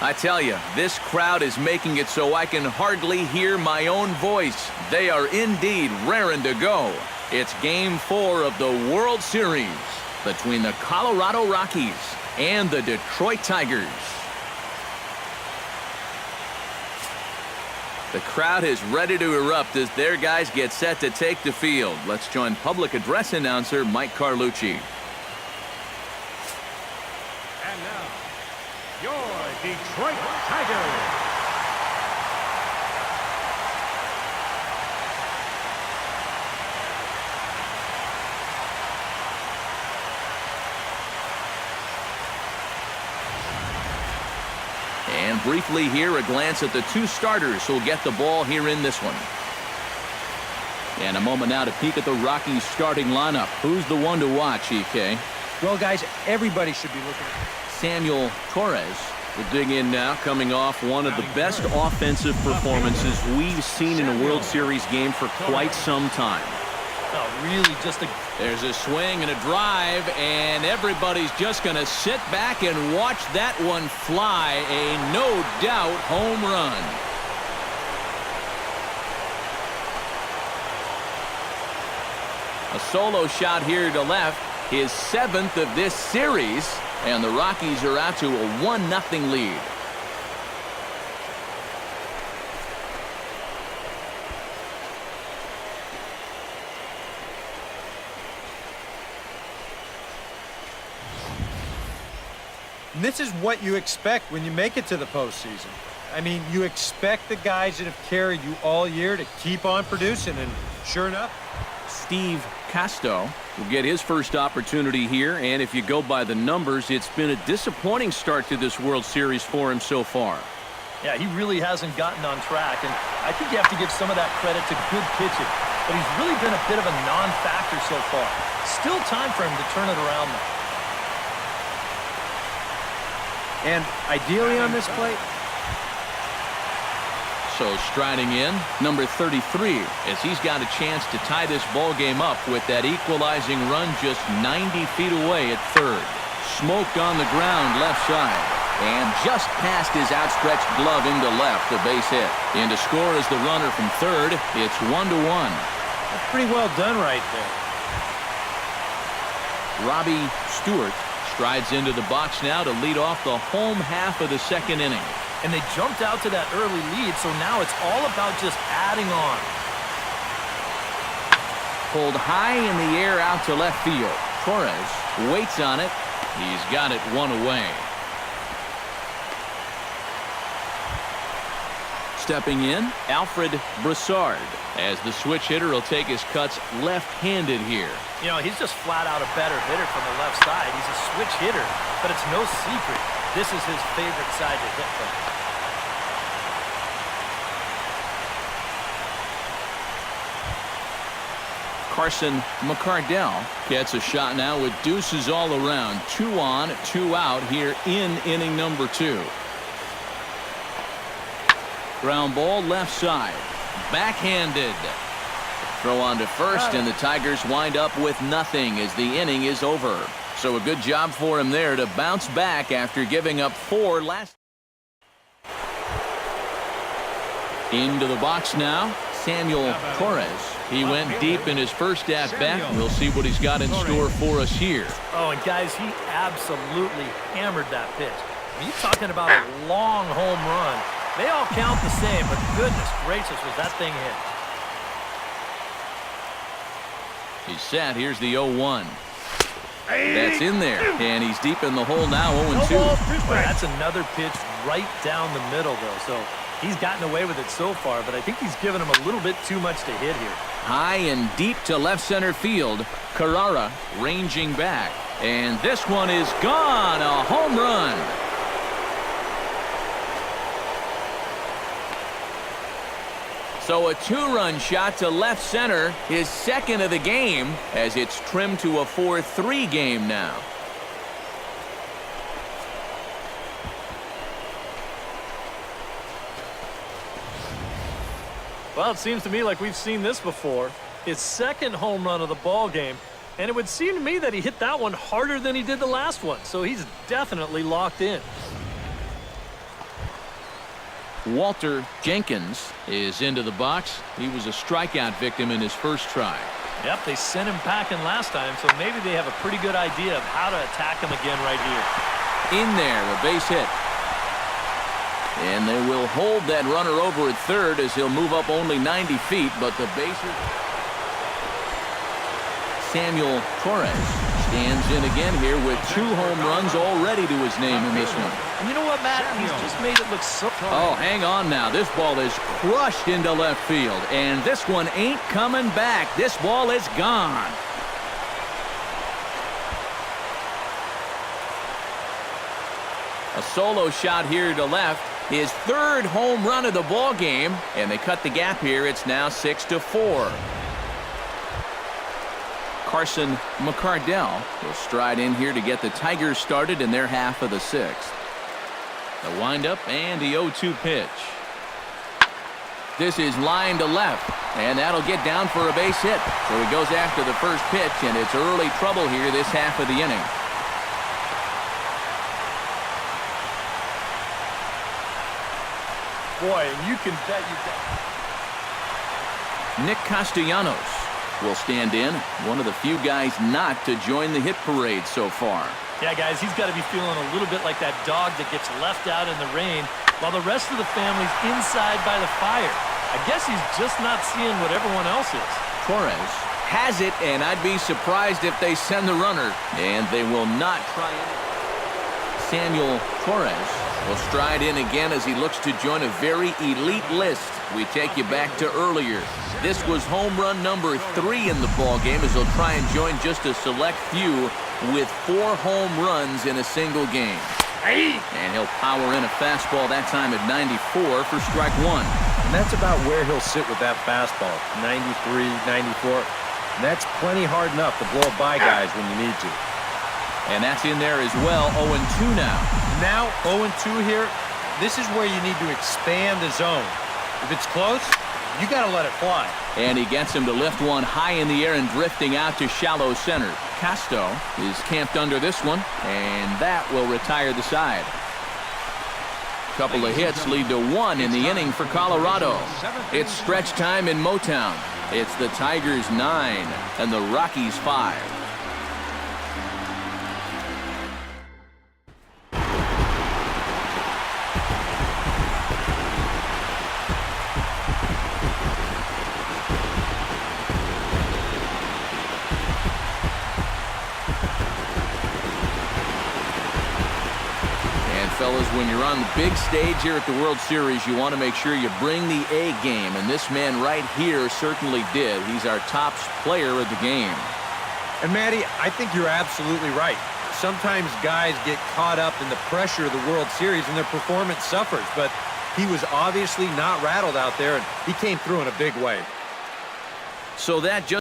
I tell you, this crowd is making it so I can hardly hear my own voice. They are indeed raring to go. It's Game 4 of the World Series between the Colorado Rockies and the Detroit Tigers. The crowd is ready to erupt as their guys get set to take the field. Let's join public address announcer Mike Carlucci. And now, your Detroit Tigers. And briefly here, a glance at the two starters who'll get the ball here in this one. And a moment now to peek at the Rockies starting lineup. Who's the one to watch, EK? Well, guys, everybody should be looking at Samuel Torres will dig in now, coming off one of the best offensive performances we've seen in a World Series game for quite some time. Oh, really just a... There's a swing and a drive, and everybody's just going to sit back and watch that one fly. A no-doubt home run. A solo shot here to left, his 7th of this series, and the Rockies are out to a 1-0 lead. And this is what you expect when you make it to the postseason. I mean, you expect the guys that have carried you all year to keep on producing, and sure enough. Steve Casto will get his first opportunity here, and if you go by the numbers, it's been a disappointing start to this World Series for him so far. Yeah, he really hasn't gotten on track, and I think you have to give some of that credit to good pitching. But he's really been a bit of a non-factor so far. Still time for him to turn it around, though. And ideally on this play. So striding in, number 33, as he's got a chance to tie this ball game up with that equalizing run just 90 feet away at third. Smoked on the ground left side. And just past his outstretched glove into left, a base hit. And to score is the runner from third. It's 1-1. That's pretty well done right there. Robbie Stewart strides into the box now to lead off the home half of the second inning. And they jumped out to that early lead, so now it's all about just adding on. Pulled high in the air out to left field. Torres waits on it. He's got it one away. Stepping in, Alfred Brassard, as the switch hitter will take his cuts left-handed here. You know, he's just flat out a better hitter from the left side. He's a switch hitter, but it's no secret. This is his favorite side to hit from. Carson McCardell gets a shot now with deuces all around. 2 on, 2 out here in inning number 2. Ground ball left side. Backhanded. Throw on to first, and the Tigers wind up with nothing as the inning is over. So a good job for him there to bounce back after giving up 4 last. Into the box now, Samuel Torres. He went deep in his first at-bat. We'll see what he's got in store for us here. Oh, and guys, he absolutely hammered that pitch. I mean, you're talking about a long home run. They all count the same, but goodness gracious, was that thing hit. He's set. Here's the 0-1. That's in there, and he's deep in the hole now, 0-2. Well, that's another pitch right down the middle, though, so he's gotten away with it so far, but I think he's given him a little bit too much to hit here. High and deep to left center field. Carrara ranging back, and this one is gone, a home run. So a 2-run shot to left center, his second of the game, as it's trimmed to a 4-3 game now. Well, it seems to me like we've seen this before. His second home run of the ball game, and it would seem to me that he hit that one harder than he did the last one, so he's definitely locked in. Walter Jenkins is into the box. He was a strikeout victim in his first try. Yep, they sent him packing last time, so maybe they have a pretty good idea of how to attack him again right here. In there, a base hit. And they will hold that runner over at third as he'll move up only 90 feet, but the bases. Samuel Torres stands in again here with 2 home runs already to his name in this one. And you know what, Matt? He's just made it look so... Oh, hang on now. This ball is crushed into left field, and this one ain't coming back. This ball is gone. A solo shot here to left. His 3rd home run of the ball game, and they cut the gap here. It's now 6-4. Carson McCardell will stride in here to get the Tigers started in their half of the 6th. The windup and the 0-2 pitch. This is line to left, and that'll get down for a base hit. So he goes after the first pitch, and it's early trouble here this half of the inning. Boy, and you can bet you... Nick Castellanos will stand in, one of the few guys not to join the hit parade so far. Yeah, guys, he's got to be feeling a little bit like that dog that gets left out in the rain while the rest of the family's inside by the fire. I guess he's just not seeing what everyone else is. Torres has it, and I'd be surprised if they send the runner, and they will not try it. Samuel Torres will stride in again as he looks to join a very elite list. We take you back to earlier. This was home run number 3 in the ball game as he'll try and join just a select few with 4 home runs in a single game. And he'll power in a fastball that time at 94 for strike 1. And that's about where he'll sit with that fastball, 93, 94. And that's plenty hard enough to blow by guys when you need to. And that's in there as well. 0-2 now. Now 0-2 here. This is where you need to expand the zone. If it's close, you got to let it fly. And he gets him to lift one high in the air and drifting out to shallow center. Casto is camped under this one, and that will retire the side. Couple of hits lead to 1 in the inning for Colorado. It's stretch time in Motown. It's the Tigers 9 and the Rockies 5. Fellas, when you're on the big stage here at the World Series, you want to make sure you bring the A game, and this man right here certainly did. He's our top player of the game. And Matty, I think you're absolutely right. Sometimes guys get caught up in the pressure of the World Series and their performance suffers, but he was obviously not rattled out there, and he came through in a big way. So that just